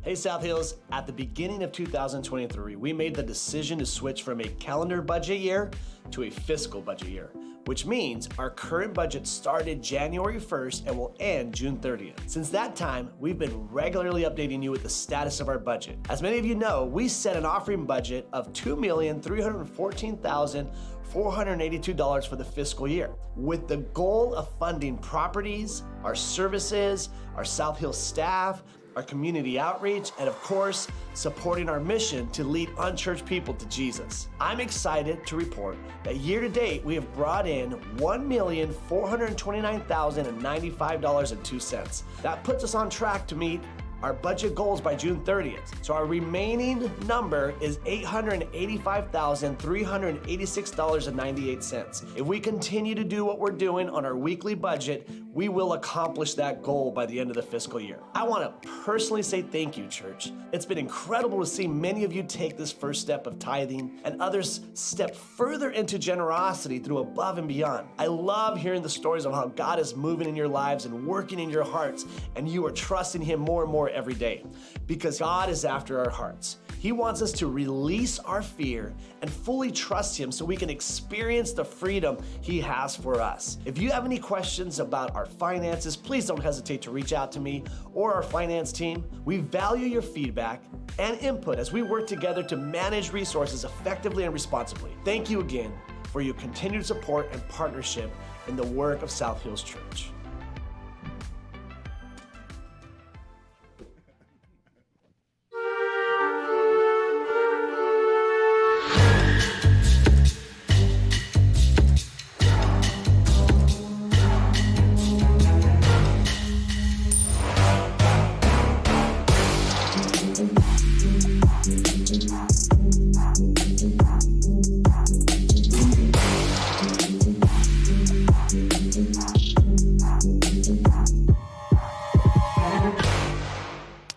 Hey South Hills, at the beginning of 2023, we made the decision to switch from a calendar budget year to a fiscal budget year, which means our current budget started January 1st and will end June 30th. Since that time, we've been regularly updating you with the status of our budget. As many of you know, we set an offering budget of $2,314,482 for the fiscal year, with the goal of funding properties, our services, our South Hills staff, our community outreach, and of course, supporting our mission to lead unchurched people to Jesus. I'm excited to report that year to date, we have brought in $1,429,095.02. That puts us on track to meet our budget goals by June 30th. So our remaining number is $885,386.98. If we continue to do what we're doing on our weekly budget, we will accomplish that goal by the end of the fiscal year. I want to personally say thank you, church. It's been incredible to see many of you take this first step of tithing and others step further into generosity through above and beyond. I love hearing the stories of how God is moving in your lives and working in your hearts, and you are trusting Him more and more every day, because God is after our hearts. He wants us to release our fear and fully trust Him so we can experience the freedom He has for us. If you have any questions about our finances, please don't hesitate to reach out to me or our finance team. We value your feedback and input as we work together to manage resources effectively and responsibly. Thank you again for your continued support and partnership in the work of South Hills Church.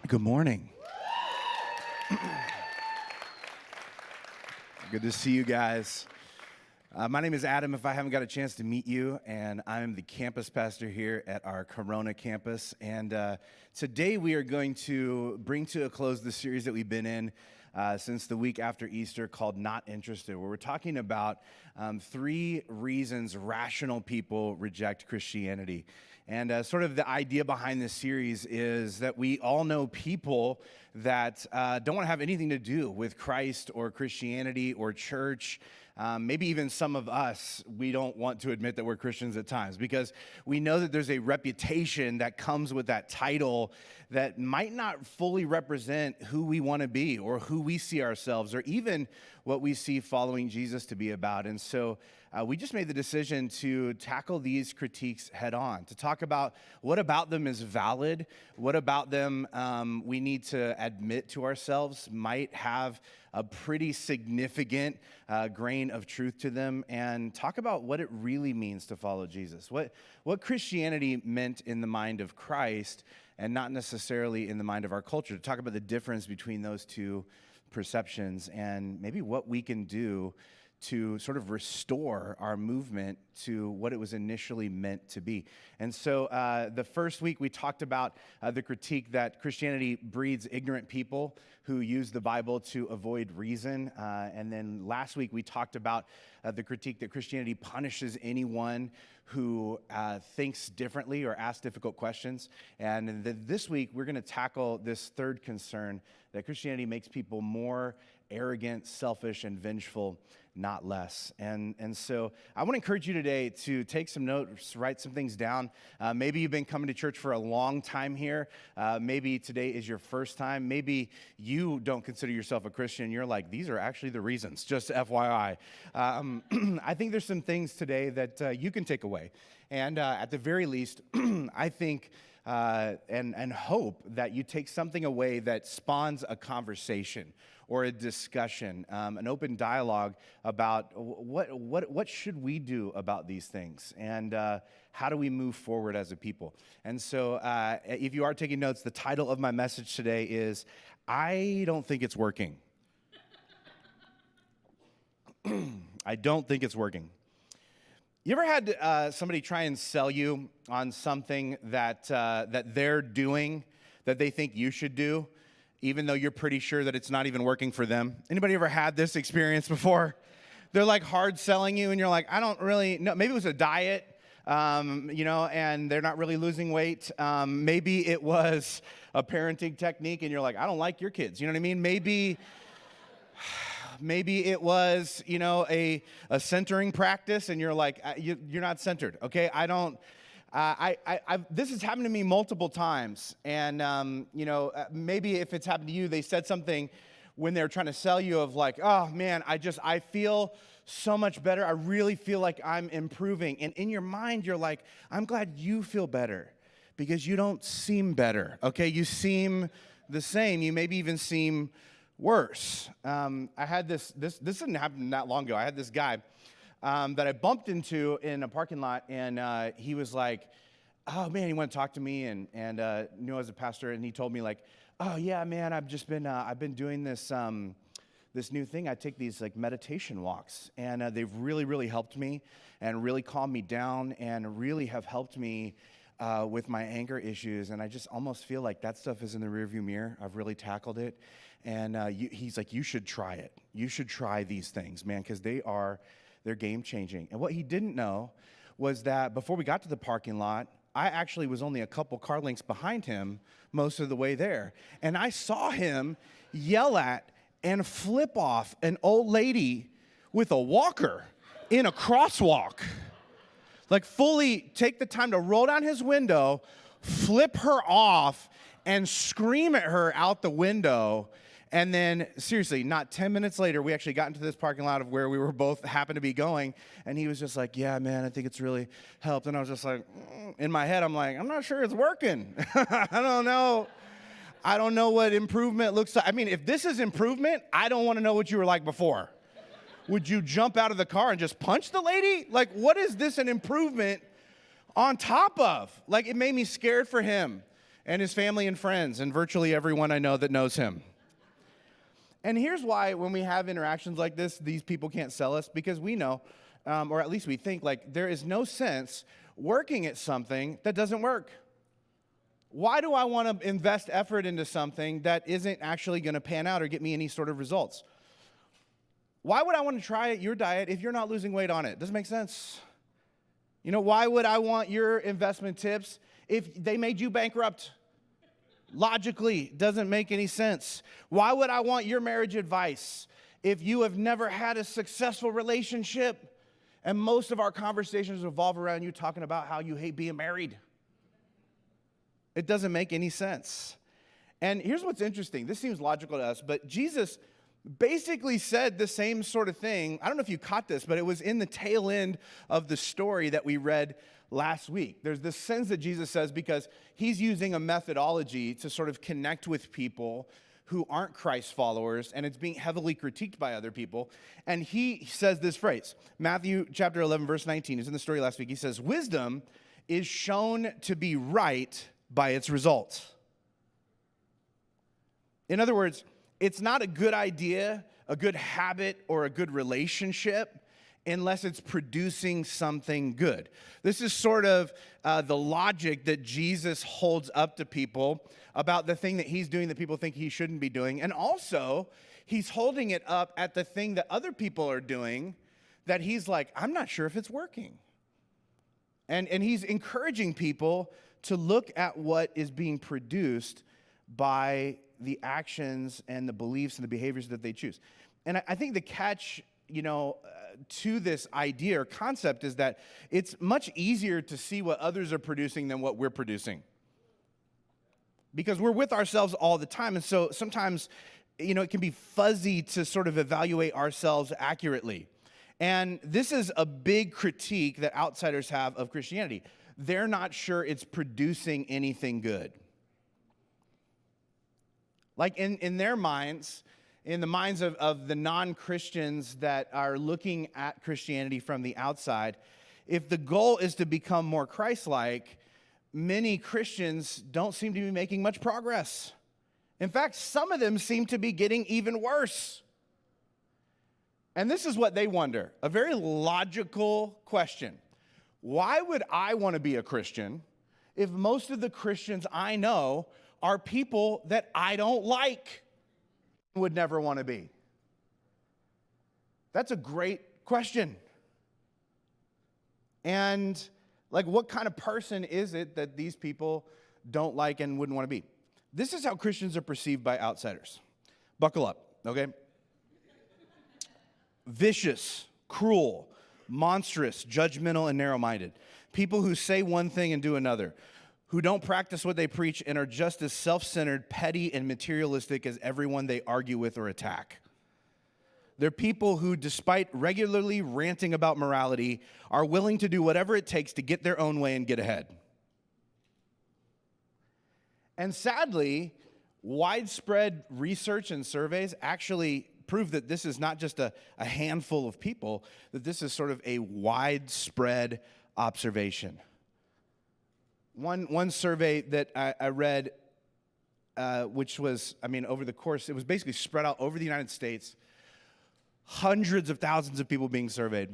Good morning. Good to see you guys. My name is Adam, if I haven't got a chance to meet you, and I'm the campus pastor here at our Corona campus. And today we are going to bring to a close the series that we've been in since the week after Easter called Not Interested, where we're talking about 3 reasons rational people reject Christianity. And sort of the idea behind this series is that we all know people that don't want to have anything to do with Christ or Christianity or church. Maybe even some of us, we don't want to admit that we're Christians at times because we know that there's a reputation that comes with that title that might not fully represent who we want to be or who we see ourselves or even what we see following Jesus to be about. And so we just made the decision to tackle these critiques head on, to talk about what about them is valid, what about them we need to admit to ourselves might have a pretty significant grain of truth to them, and talk about what it really means to follow Jesus, what Christianity meant in the mind of Christ and not necessarily in the mind of our culture, to talk about the difference between those two perceptions and maybe what we can do to sort of restore our movement to what it was initially meant to be. And so the first week we talked about the critique that Christianity breeds ignorant people who use the Bible to avoid reason. And then last week we talked about the critique that Christianity punishes anyone who thinks differently or asks difficult questions. And this week we're going to tackle this third concern, that Christianity makes people more arrogant, selfish, and vengeful, not less. And so I want to encourage you today to take some notes, write some things down. Maybe you've been coming to church for a long time here. Maybe today is your first time. Maybe you don't consider yourself a Christian. You're like, these are actually the reasons, just FYI. I think there's some things today that you can take away. And at the very least, I think and hope that you take something away that spawns a conversation or a discussion, an open dialogue about what should we do about these things, and how do we move forward as a people. And so if you are taking notes, the title of my message today is, I don't think it's working. I don't think it's working. You ever had somebody try and sell you on something that they're doing that they think you should do? even though you're pretty sure that it's not even working for them. Anybody ever had this experience before? They're like hard selling you and you're like, I don't really know. Maybe it was a diet, and they're not really losing weight. Maybe it was a parenting technique and you're like, I don't like your kids. You know what I mean? Maybe it was, a centering practice and you're like, you're not centered, okay? This has happened to me multiple times. And, maybe if it's happened to you, they said something when they're trying to sell you of like, oh man, I feel so much better. I really feel like I'm improving. And in your mind, you're like, I'm glad you feel better because you don't seem better, okay? You seem the same. You maybe even seem worse. I had this didn't happen that long ago. I had this guy that I bumped into in a parking lot, and he was like, oh man, he wanted to talk to me and knew I was a pastor, and he told me like, oh yeah, man, I've been doing this this new thing. I take these like meditation walks, and they've really, really helped me and really calmed me down and really have helped me with my anger issues. And I just almost feel like that stuff is in the rearview mirror. I've really tackled it. And he's like, you should try it. You should try these things, man, because they're game changing. And what he didn't know was that before we got to the parking lot, I actually was only a couple car lengths behind him most of the way there. And I saw him yell at and flip off an old lady with a walker in a crosswalk. Like fully take the time to roll down his window, flip her off, and scream at her out the window. And then, seriously, not 10 minutes later, we actually got into this parking lot of where we were both happened to be going. And he was just like, yeah, man, I think it's really helped. And I was just like, in my head, I'm like, I'm not sure it's working. I don't know. I don't know what improvement looks like. I mean, if this is improvement, I don't want to know what you were like before. Would you jump out of the car and just punch the lady? Like, what is this an improvement on top of? Like, it made me scared for him and his family and friends and virtually everyone I know that knows him. And here's why when we have interactions like this, these people can't sell us, because we know, or at least we think, like there is no sense working at something that doesn't work. Why do I want to invest effort into something that isn't actually going to pan out or get me any sort of results? Why would I want to try your diet if you're not losing weight on it? Doesn't make sense. Why would I want your investment tips if they made you bankrupt? Logically, doesn't make any sense. Why would I want your marriage advice if you have never had a successful relationship? And most of our conversations revolve around you talking about how you hate being married. It doesn't make any sense. And here's what's interesting. This seems logical to us, but Jesus basically said the same sort of thing. I don't know if you caught this, but it was in the tail end of the story that we read last week. There's this sense that Jesus says, because he's using a methodology to sort of connect with people who aren't Christ followers, and it's being heavily critiqued by other people. And he says this phrase, Matthew chapter 11, verse 19, is in the story last week. He says, wisdom is shown to be right by its results. In other words, it's not a good idea, a good habit, or a good relationship unless it's producing something good. This is sort of the logic that Jesus holds up to people about the thing that he's doing that people think he shouldn't be doing. And also, he's holding it up at the thing that other people are doing that he's like, I'm not sure if it's working. And he's encouraging people to look at what is being produced by the actions and the beliefs and the behaviors that they choose. And I think the catch, to this idea or concept is that it's much easier to see what others are producing than what we're producing. Because we're with ourselves all the time. And so sometimes, it can be fuzzy to sort of evaluate ourselves accurately. And this is a big critique that outsiders have of Christianity. They're not sure it's producing anything good. Like in their minds, in the minds of the non-Christians that are looking at Christianity from the outside, if the goal is to become more Christ-like, many Christians don't seem to be making much progress. In fact, some of them seem to be getting even worse. And this is what they wonder, a very logical question. Why would I want to be a Christian if most of the Christians I know are people that I don't like, would never want to be? That's a great question. And what kind of person is it that these people don't like and wouldn't want to be? This is how Christians are perceived by outsiders. Buckle up, okay? Vicious, cruel, monstrous, judgmental, and narrow-minded. People who say one thing and do another, who don't practice what they preach and are just as self-centered, petty, and materialistic as everyone they argue with or attack. They're people who, despite regularly ranting about morality, are willing to do whatever it takes to get their own way and get ahead. And sadly, widespread research and surveys actually prove that this is not just a handful of people, that this is sort of a widespread observation. One survey that I read, which was, over the course, it was basically spread out over the United States, hundreds of thousands of people being surveyed,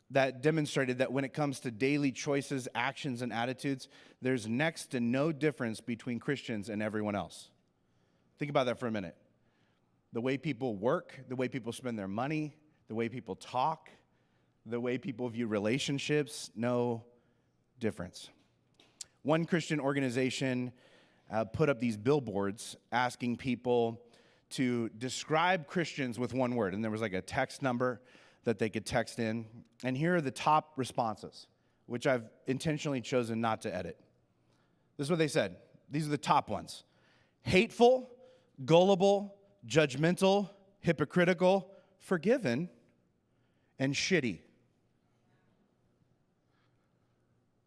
that demonstrated that when it comes to daily choices, actions, and attitudes, there's next to no difference between Christians and everyone else. Think about that for a minute. The way people work, the way people spend their money, the way people talk, the way people view relationships, no difference. One Christian organization put up these billboards asking people to describe Christians with one word. And there was a text number that they could text in. And here are the top responses, which I've intentionally chosen not to edit. This is what they said. These are the top ones. Hateful, gullible, judgmental, hypocritical, forgiven, and shitty.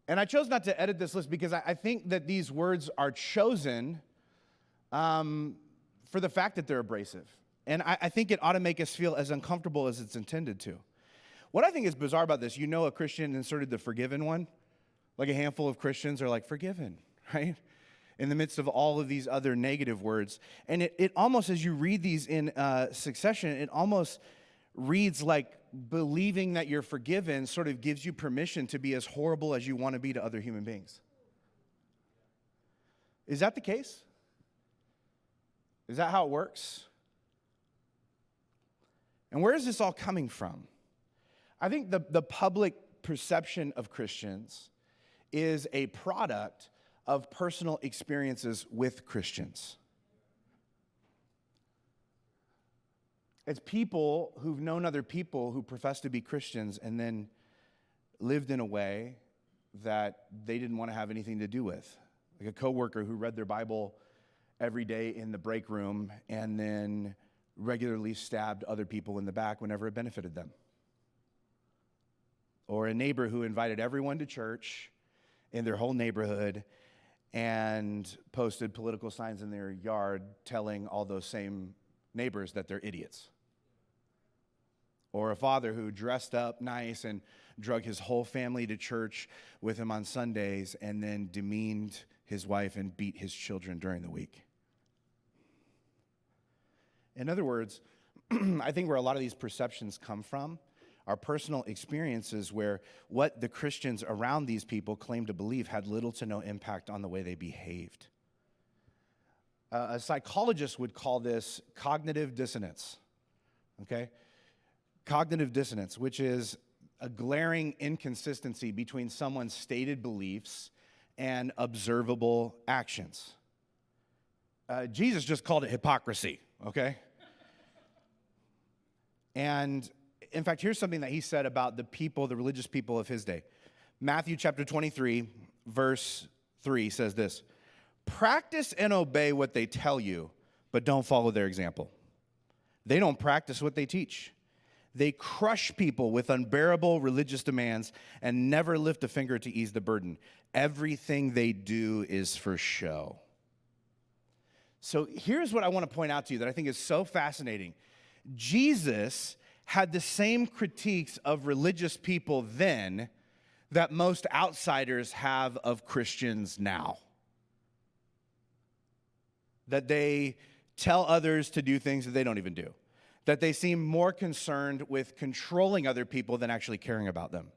And I chose not to edit this list because I think that these words are chosen for the fact that they're abrasive. And I think it ought to make us feel as uncomfortable as it's intended to. What I think is bizarre about this, a Christian inserted the forgiven one. A handful of Christians are forgiven, right? In the midst of all of these other negative words. And it almost, as you read these in succession, it almost reads like believing that you're forgiven sort of gives you permission to be as horrible as you want to be to other human beings. Is that the case? Is that how it works? And where is this all coming from? I think the public perception of Christians is a product of personal experiences with Christians. It's people who've known other people who profess to be Christians and then lived in a way that they didn't want to have anything to do with. Like a coworker who read their Bible every day in the break room and then regularly stabbed other people in the back whenever it benefited them. Or a neighbor who invited everyone to church in their whole neighborhood and posted political signs in their yard telling all those same neighbors that they're idiots. Or a father who dressed up nice and drug his whole family to church with him on Sundays and then demeaned his wife and beat his children during the week. In other words, I think where a lot of these perceptions come from are personal experiences where what the Christians around these people claimed to believe had little to no impact on the way they behaved. A psychologist would call this cognitive dissonance, okay? Cognitive dissonance, which is a glaring inconsistency between someone's stated beliefs and observable actions. Jesus just called it hypocrisy, okay? And in fact, here's something that he said about the religious people of his day. Matthew chapter 23, verse 3 says this: "Practice and obey what they tell you, but don't follow their example. They don't practice what they teach. They crush people with unbearable religious demands and never lift a finger to ease the burden. Everything they do is for show." So here's what I want to point out to you that I think is so fascinating. Jesus had the same critiques of religious people then that most outsiders have of Christians now. That they tell others to do things that they don't even do. That they seem more concerned with controlling other people than actually caring about them.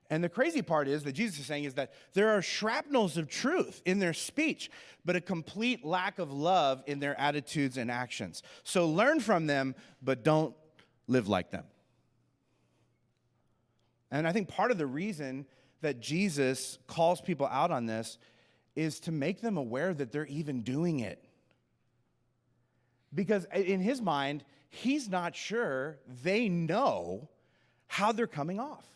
And the crazy part is that Jesus is saying is that there are shrapnels of truth in their speech, but a complete lack of love in their attitudes and actions. So learn from them, but don't live like them. And I think part of the reason that Jesus calls people out on this is to make them aware that they're even doing it. Because in his mind, he's not sure they know how they're coming off.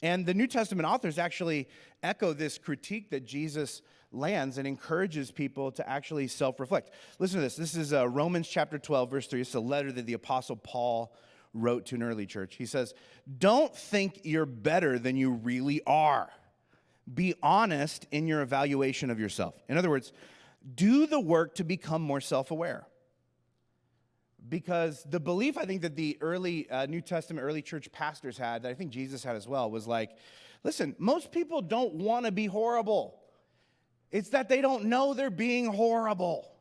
And the New Testament authors actually echo this critique that Jesus lands and encourages people to actually self-reflect. Listen to this. This is Romans chapter 12, verse 3. It's a letter that the Apostle Paul wrote to an early church. He says, "Don't think you're better than you really are. Be honest in your evaluation of yourself." In other words, do the work to become more self-aware. Because the belief, I think, that the early New Testament, early church pastors had, that I think Jesus had as well, was like, listen, most people don't want to be horrible. It's that they don't know they're being horrible.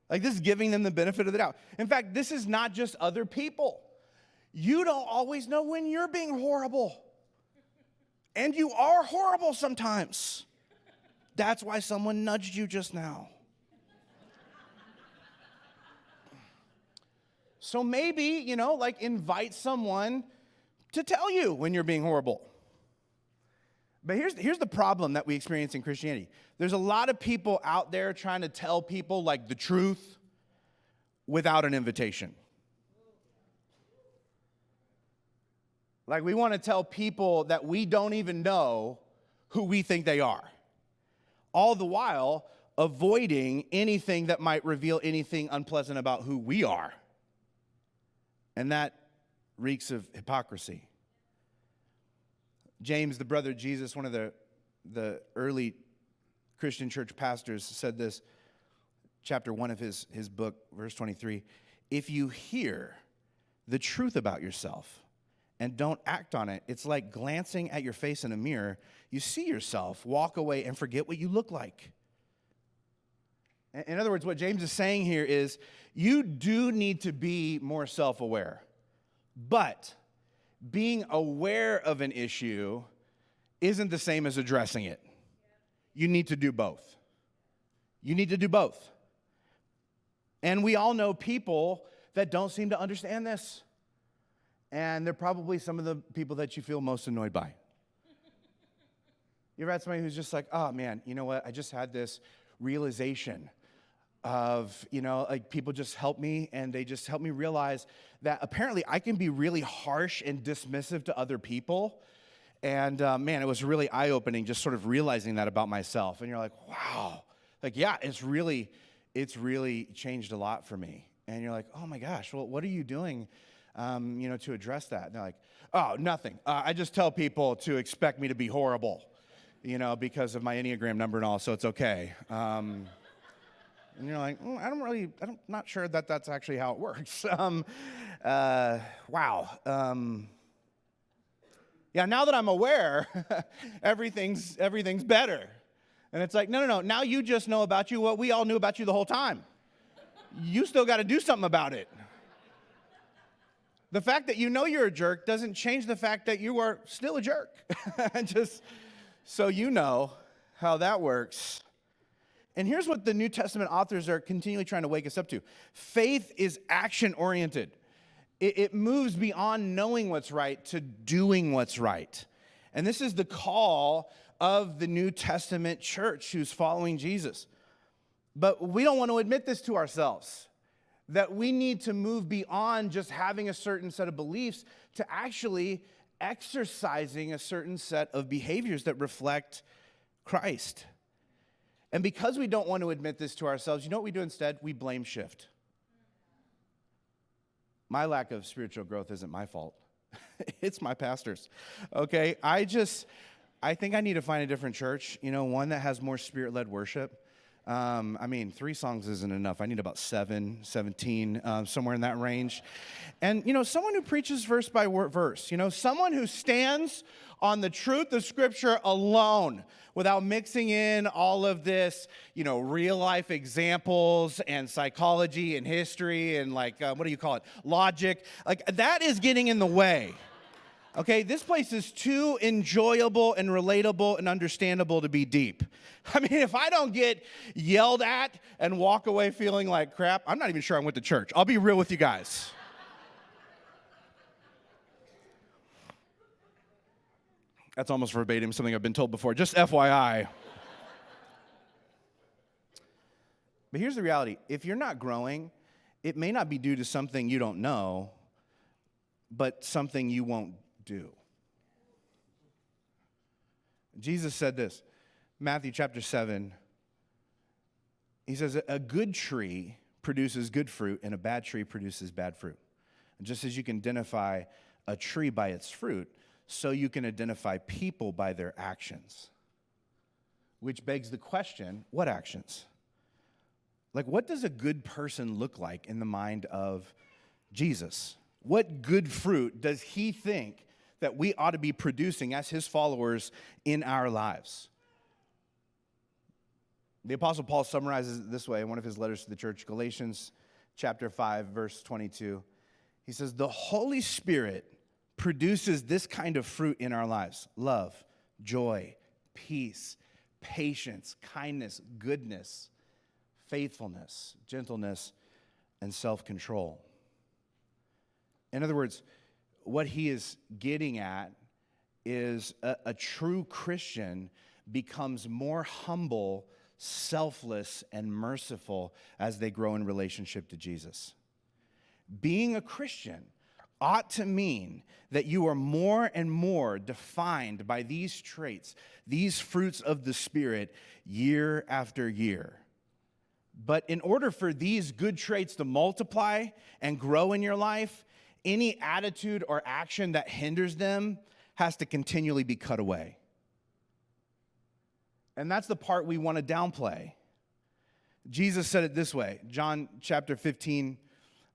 Like, this is giving them the benefit of the doubt. In fact, this is not just other people. You don't always know when you're being horrible. And you are horrible sometimes. That's why someone nudged you just now. So maybe, invite someone to tell you when you're being horrible. But here's the problem that we experience in Christianity. There's a lot of people out there trying to tell people the truth without an invitation. We want to tell people that we don't even know who we think they are. All the while avoiding anything that might reveal anything unpleasant about who we are. And that reeks of hypocrisy. James, the brother of Jesus, one of the early Christian church pastors, said this, chapter 1 of his book, verse 23, "If you hear the truth about yourself and don't act on it, it's like glancing at your face in a mirror. You see yourself, walk away, and forget what you look like." In other words, what James is saying here is you do need to be more self-aware. But being aware of an issue isn't the same as addressing it. You need to do both. You need to do both. And we all know people that don't seem to understand this. And they're probably some of the people that you feel most annoyed by. You ever had somebody who's just like, oh man, you know what? I just had this realization of, people just help me, and they just help me realize that apparently I can be really harsh and dismissive to other people. And man, it was really eye-opening just sort of realizing that about myself. And you're like, wow. Yeah, it's really changed a lot for me. And you're like, oh my gosh, well, what are you doing, to address that? And they're like, oh, nothing. I just tell people to expect me to be horrible, because of my Enneagram number and all, so it's okay. And you're like, I'm not sure that that's actually how it works. Wow. Yeah, now that I'm aware, everything's better. And it's like, no. Now you just know about you what we all knew about you the whole time. You still got to do something about it. The fact that you know you're a jerk doesn't change the fact that you are still a jerk. Just so you know how that works. And here's what the New Testament authors are continually trying to wake us up to. Faith is action-oriented. It moves beyond knowing what's right to doing what's right. And this is the call of the New Testament church who's following Jesus. But we don't want to admit this to ourselves, that we need to move beyond just having a certain set of beliefs to actually exercising a certain set of behaviors that reflect Christ. And because we don't want to admit this to ourselves, you know what we do instead? We blame shift. My lack of spiritual growth isn't my fault. It's my pastor's. Okay? I think I need to find a different church, one that has more spirit-led worship. 3 songs isn't enough. I need about 17, somewhere in that range. And, someone who preaches verse by verse, someone who stands on the truth of Scripture alone without mixing in all of this, real life examples and psychology and history and logic. That is getting in the way. Okay, this place is too enjoyable and relatable and understandable to be deep. I mean, if I don't get yelled at and walk away feeling like crap, I'm not even sure I went to church. I'll be real with you guys. That's almost verbatim something I've been told before, just FYI. But here's the reality. If you're not growing, it may not be due to something you don't know, but something you won't do. Jesus said this, Matthew chapter 7. He says, a good tree produces good fruit, and a bad tree produces bad fruit. And just as you can identify a tree by its fruit, so you can identify people by their actions. Which begs the question, what actions? Like, what does a good person look like in the mind of Jesus? What good fruit does he think that we ought to be producing as his followers in our lives? The Apostle Paul summarizes it this way in one of his letters to the church, Galatians chapter 5, verse 22. He says, the Holy Spirit produces this kind of fruit in our lives: love, joy, peace, patience, kindness, goodness, faithfulness, gentleness, and self-control. In other words, what he is getting at is a true Christian becomes more humble, selfless, and merciful as they grow in relationship to Jesus. Being a Christian ought to mean that you are more and more defined by these traits, these fruits of the Spirit, year after year. But in order for these good traits to multiply and grow in your life, any attitude or action that hinders them has to continually be cut away. And that's the part we want to downplay. Jesus said it this way, John chapter 15,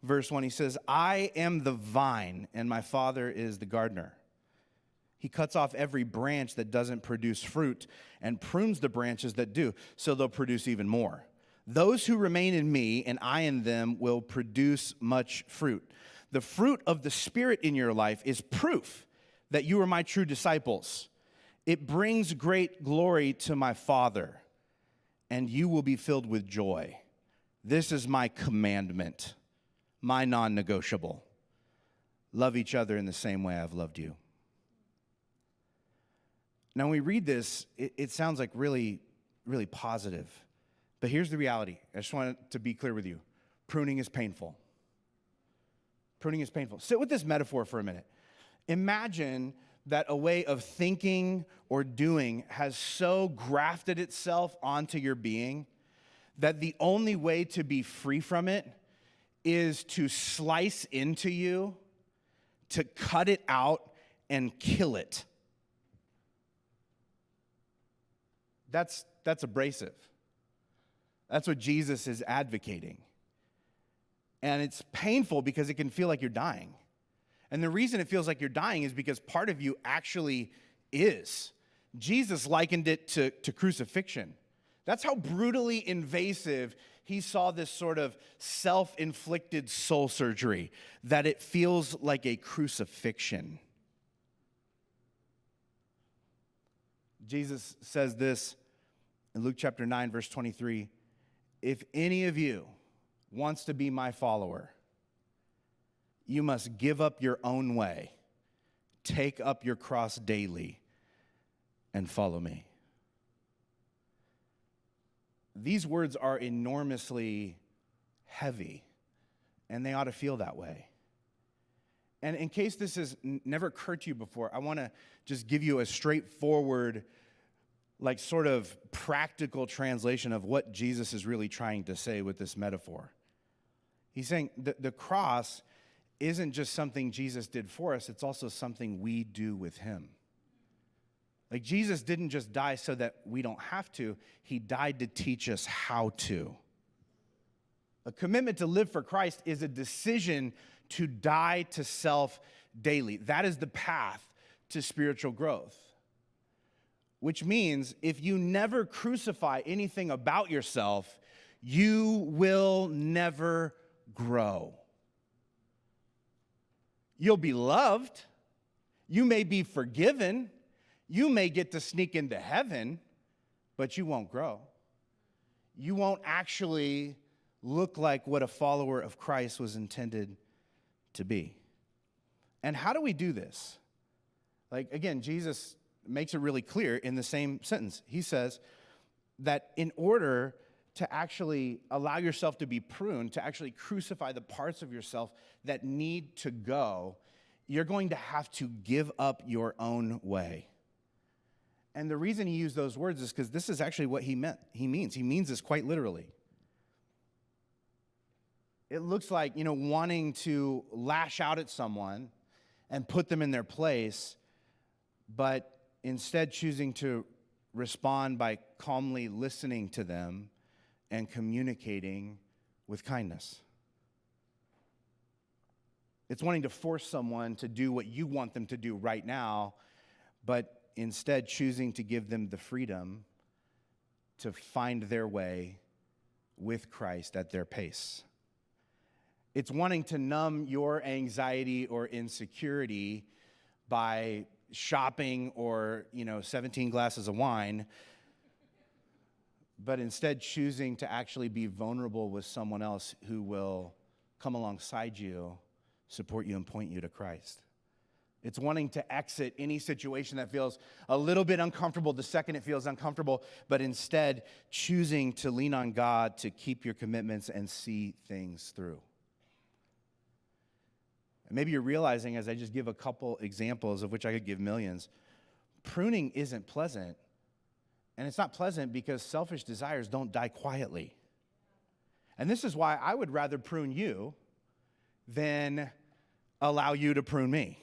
verse 1, he says, I am the vine and my Father is the gardener. He cuts off every branch that doesn't produce fruit and prunes the branches that do, so they'll produce even more. Those who remain in me and I in them will produce much fruit. The fruit of the Spirit in your life is proof that you are my true disciples. It brings great glory to my Father, and you will be filled with joy. This is my commandment, my non-negotiable. Love each other in the same way I've loved you. Now, when we read this, it sounds like really, really positive. But here's the reality. I just want to be clear with you. Pruning is painful. Pruning is painful. Sit with this metaphor for a minute. Imagine that a way of thinking or doing has so grafted itself onto your being that the only way to be free from it is to slice into you, to cut it out and kill it. That's abrasive. That's what Jesus is advocating. And it's painful because it can feel like you're dying. And the reason it feels like you're dying is because part of you actually is. Jesus likened it to crucifixion. That's how brutally invasive he saw this sort of self-inflicted soul surgery, that it feels like a crucifixion. Jesus says this in Luke chapter 9, verse 23, if any of you wants to be my follower, you must give up your own way, take up your cross daily, and follow me. These words are enormously heavy, and they ought to feel that way. And in case this has never occurred to you before, I want to just give you a straightforward, like sort of practical translation of what Jesus is really trying to say with this metaphor. He's saying the cross isn't just something Jesus did for us, it's also something we do with him. Like Jesus didn't just die so that we don't have to, he died to teach us how to. A commitment to live for Christ is a decision to die to self daily. That is the path to spiritual growth. Which means if you never crucify anything about yourself, you will never grow. You'll be loved, You may be forgiven. You may get to sneak into heaven, but you won't grow. You won't actually look like what a follower of Christ was intended to be. And how do we do this? Like, again, Jesus makes it really clear in the same sentence. He says that in order to actually allow yourself to be pruned, to actually crucify the parts of yourself that need to go, you're going to have to give up your own way. And the reason he used those words is because this is actually what he means. He means this quite literally. It looks like, wanting to lash out at someone and put them in their place, but instead choosing to respond by calmly listening to them and communicating with kindness. It's wanting to force someone to do what you want them to do right now, but instead choosing to give them the freedom to find their way with Christ at their pace. It's wanting to numb your anxiety or insecurity by shopping or, 17 glasses of wine, but instead choosing to actually be vulnerable with someone else who will come alongside you, support you, and point you to Christ. It's wanting to exit any situation that feels a little bit uncomfortable the second it feels uncomfortable, but instead choosing to lean on God to keep your commitments and see things through. And maybe you're realizing, as I just give a couple examples of which I could give millions, pruning isn't pleasant. And it's not pleasant because selfish desires don't die quietly. And this is why I would rather prune you than allow you to prune me.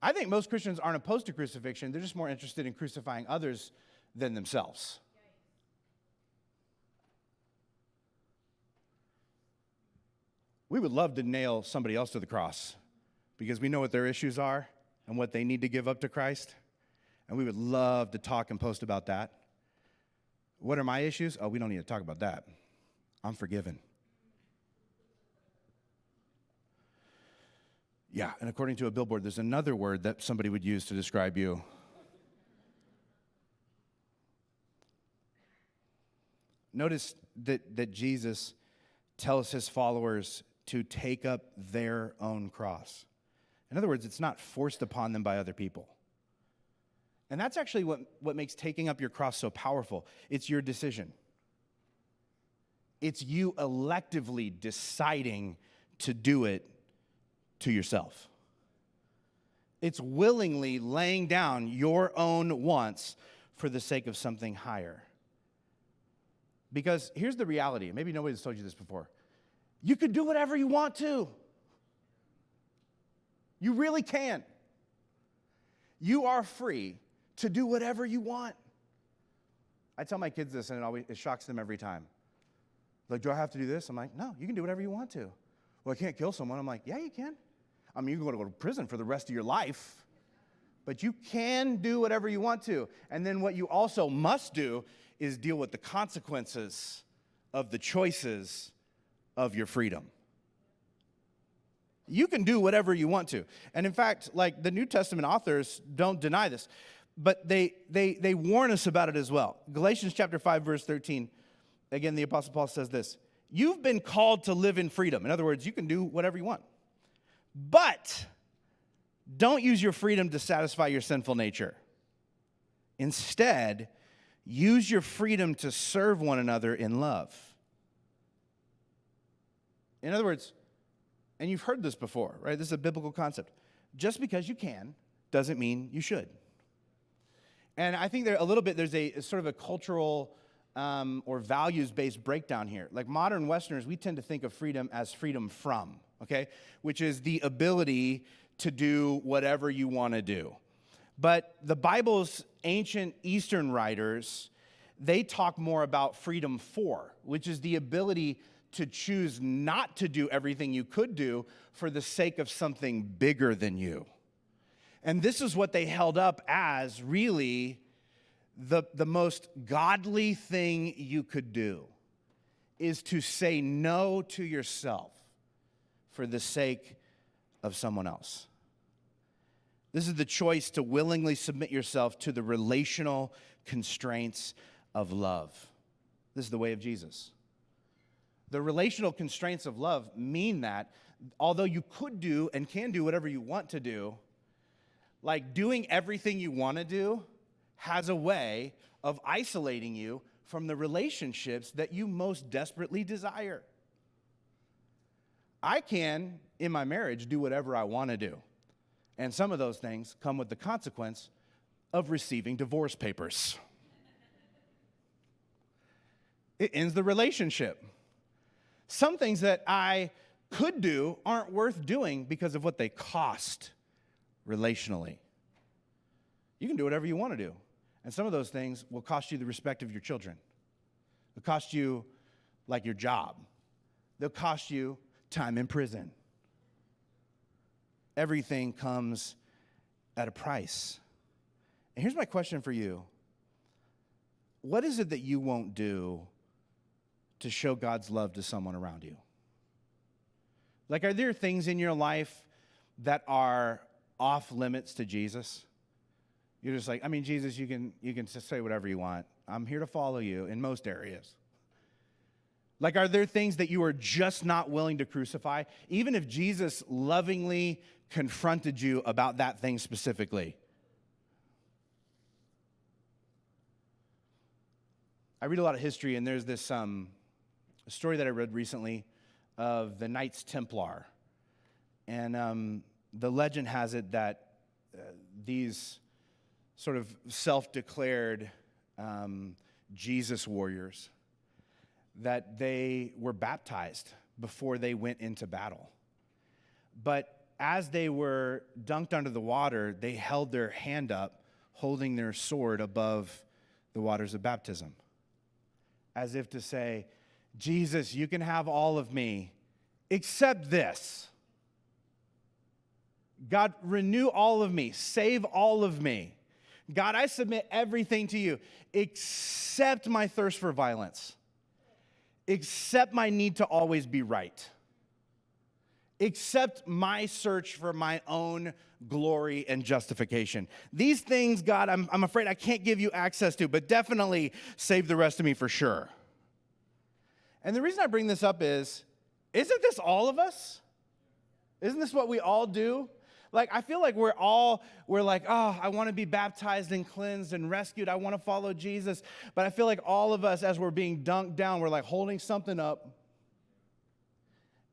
I think most Christians aren't opposed to crucifixion. They're just more interested in crucifying others than themselves. We would love to nail somebody else to the cross because we know what their issues are and what they need to give up to Christ. And we would love to talk and post about that. What are my issues? Oh, we don't need to talk about that. I'm forgiven. Yeah, and according to a billboard, there's another word that somebody would use to describe you. Notice that Jesus tells his followers to take up their own cross. In other words, it's not forced upon them by other people. And that's actually what makes taking up your cross so powerful. It's your decision. It's you electively deciding to do it to yourself. It's willingly laying down your own wants for the sake of something higher. Because here's the reality. Maybe nobody's told you this before. You could do whatever you want to. You really can. You are free to do whatever you want. I tell my kids this, and it shocks them every time. Like, do I have to do this? I'm like, no, you can do whatever you want to. Well, I can't kill someone. I'm like, yeah, you can. I mean, you can go to prison for the rest of your life, but you can do whatever you want to. And then what you also must do is deal with the consequences of the choices of your freedom. You can do whatever you want to. And in fact, like the New Testament authors don't deny this, but they warn us about it as well. Galatians chapter 5, verse 13, again, the Apostle Paul says this: you've been called to live in freedom. In other words, you can do whatever you want. But don't use your freedom to satisfy your sinful nature. Instead, use your freedom to serve one another in love. In other words, and you've heard this before, right? This is a biblical concept. Just because you can doesn't mean you should. And I think there's a sort of a cultural or values-based breakdown here. Like modern Westerners, we tend to think of freedom as freedom from, okay? Which is the ability to do whatever you want to do. But the Bible's ancient Eastern writers, they talk more about freedom for, which is the ability to choose not to do everything you could do for the sake of something bigger than you. And this is what they held up as really the most godly thing you could do, is to say no to yourself for the sake of someone else. This is the choice to willingly submit yourself to the relational constraints of love. This is the way of Jesus. The relational constraints of love mean that although you could do and can do whatever you want to do, like doing everything you want to do has a way of isolating you from the relationships that you most desperately desire. I can, in my marriage, do whatever I want to do. And some of those things come with the consequence of receiving divorce papers. It ends the relationship. Some things that I could do aren't worth doing because of what they cost relationally. You can do whatever you want to do. And some of those things will cost you the respect of your children. They'll cost you, like, your job. They'll cost you time in prison. Everything comes at a price. And here's my question for you. What is it that you won't do to show God's love to someone around you? Like, are there things in your life that are off limits to Jesus? You're just like, I mean, Jesus, you can just say whatever you want. I'm here to follow you in most areas. Like, are there things that you are just not willing to crucify, even if Jesus lovingly confronted you about that thing specifically? I read a lot of history, and there's this story that I read recently of the Knights Templar. And the legend has it that these sort of self-declared Jesus warriors, that they were baptized before they went into battle. But as they were dunked under the water, they held their hand up, holding their sword above the waters of baptism, as if to say, Jesus, you can have all of me, except this. God, renew all of me, save all of me. God, I submit everything to you, except my thirst for violence, except my need to always be right, except my search for my own glory and justification. These things, God, I'm afraid I can't give you access to, but definitely save the rest of me for sure. And the reason I bring this up is, isn't this all of us? Isn't this what we all do? Like, I feel like we're like, oh, I want to be baptized and cleansed and rescued. I want to follow Jesus. But I feel like all of us, as we're being dunked down, we're like holding something up.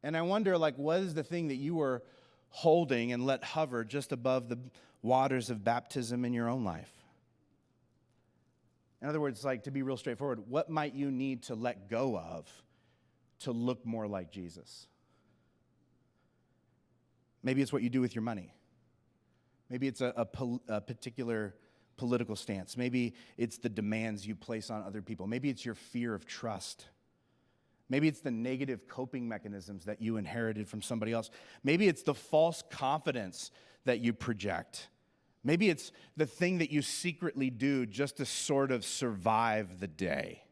And I wonder, like, what is the thing that you were holding and let hover just above the waters of baptism in your own life? In other words, like, to be real straightforward, what might you need to let go of to look more like Jesus? Maybe it's what you do with your money. Maybe it's a particular political stance. Maybe it's the demands you place on other people. Maybe it's your fear of trust. Maybe it's the negative coping mechanisms that you inherited from somebody else. Maybe it's the false confidence that you project. Maybe it's the thing that you secretly do just to sort of survive the day.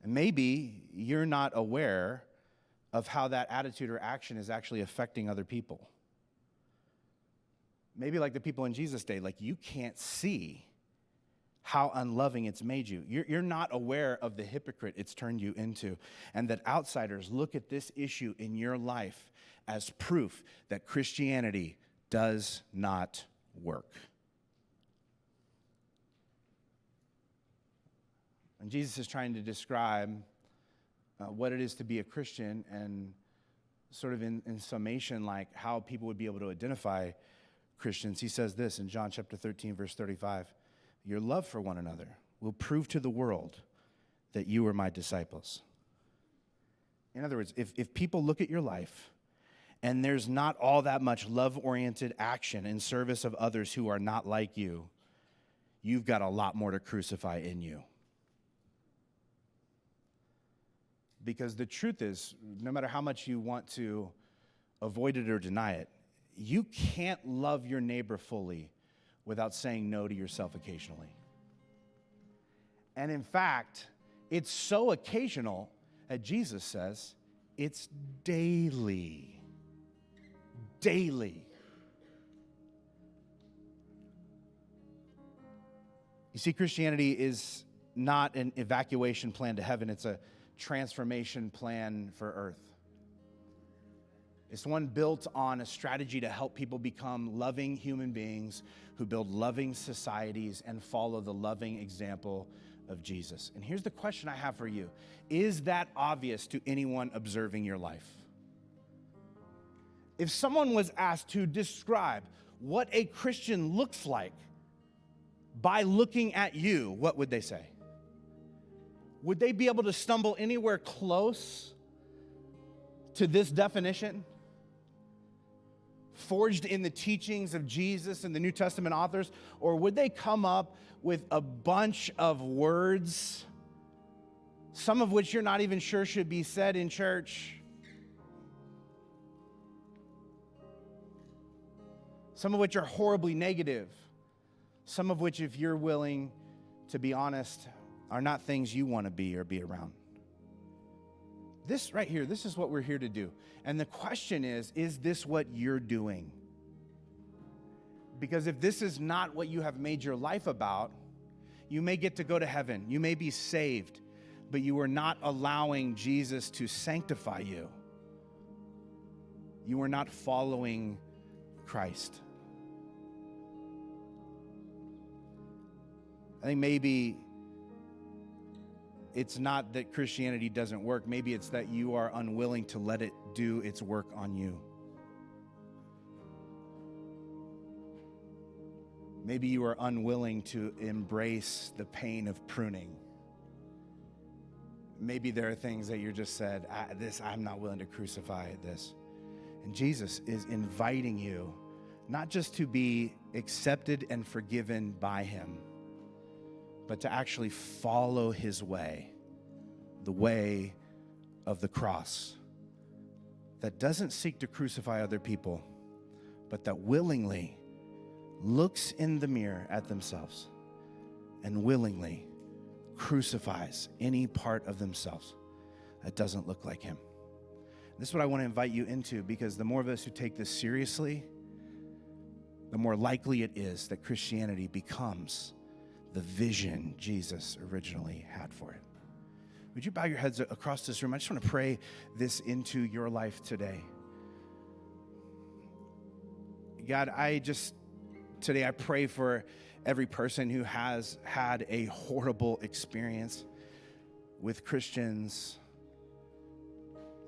And maybe you're not aware of how that attitude or action is actually affecting other people. Maybe like the people in Jesus' day, like you can't see how unloving it's made you. You're not aware of the hypocrite it's turned you into, and that outsiders look at this issue in your life as proof that Christianity does not work. And Jesus is trying to describe what it is to be a Christian, and sort of in summation, like how people would be able to identify Christians. He says this in John chapter 13, verse 35, your love for one another will prove to the world that you are my disciples. In other words, if people look at your life and there's not all that much love-oriented action in service of others who are not like you, you've got a lot more to crucify in you. Because the truth is, no matter how much you want to avoid it or deny it, you can't love your neighbor fully without saying no to yourself occasionally. And in fact, it's so occasional that Jesus says it's daily. daily. You see, Christianity is not an evacuation plan to heaven. It's a transformation plan for earth. It's one built on a strategy to help people become loving human beings who build loving societies and follow the loving example of Jesus. And here's the question I have for you. Is that obvious to anyone observing your life? If someone was asked to describe what a Christian looks like by looking at you, what would they say? Would they be able to stumble anywhere close to this definition? Forged in the teachings of Jesus and the New Testament authors? Or would they come up with a bunch of words, some of which you're not even sure should be said in church? Some of which are horribly negative. Some of which, if you're willing to be honest, are not things you want to be or be around. This right here, this is what we're here to do. And the question is this what you're doing? Because if this is not what you have made your life about, you may get to go to heaven. You may be saved, but you are not allowing Jesus to sanctify you. You are not following Christ. I think maybe it's not that Christianity doesn't work. Maybe it's that you are unwilling to let it do its work on you. Maybe you are unwilling to embrace the pain of pruning. Maybe there are things that you just said, I'm not willing to crucify this. And Jesus is inviting you not just to be accepted and forgiven by him, but to actually follow his way, the way of the cross, that doesn't seek to crucify other people, but that willingly looks in the mirror at themselves and willingly crucifies any part of themselves that doesn't look like him. This is what I want to invite you into, because the more of us who take this seriously, the more likely it is that Christianity becomes the vision Jesus originally had for it. Would you bow your heads across this room? I just want to pray this into your life today. God, today I pray for every person who has had a horrible experience with Christians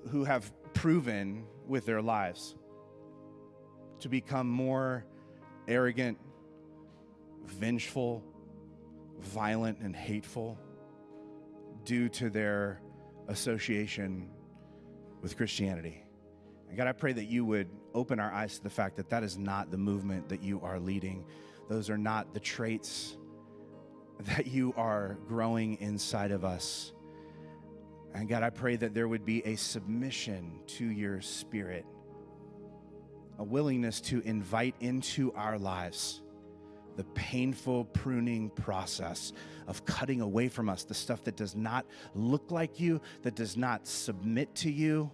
who have proven with their lives to become more arrogant, vengeful, violent, and hateful due to their association with Christianity. And God, I pray that you would open our eyes to the fact that that is not the movement that you are leading. Those are not the traits that you are growing inside of us. And God, I pray that there would be a submission to your Spirit, a willingness to invite into our lives the painful pruning process of cutting away from us the stuff that does not look like you, that does not submit to you.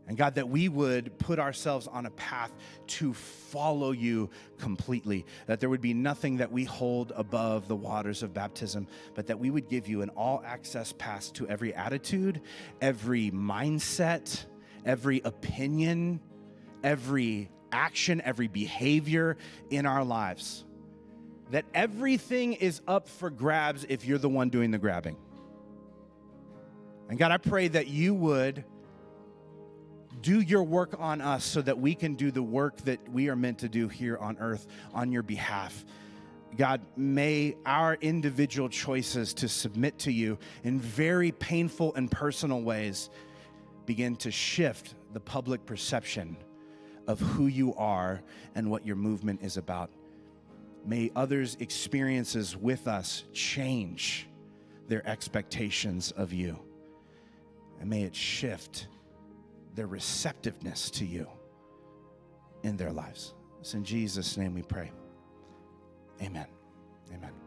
And God, that we would put ourselves on a path to follow you completely, that there would be nothing that we hold above the waters of baptism, but that we would give you an all-access pass to every attitude, every mindset, every opinion, every action, every behavior in our lives. That everything is up for grabs if you're the one doing the grabbing. And God, I pray that you would do your work on us so that we can do the work that we are meant to do here on earth on your behalf. God, may our individual choices to submit to you in very painful and personal ways begin to shift the public perception of who you are and what your movement is about. May others' experiences with us change their expectations of you. And may it shift their receptiveness to you in their lives. It's in Jesus' name we pray. Amen. Amen.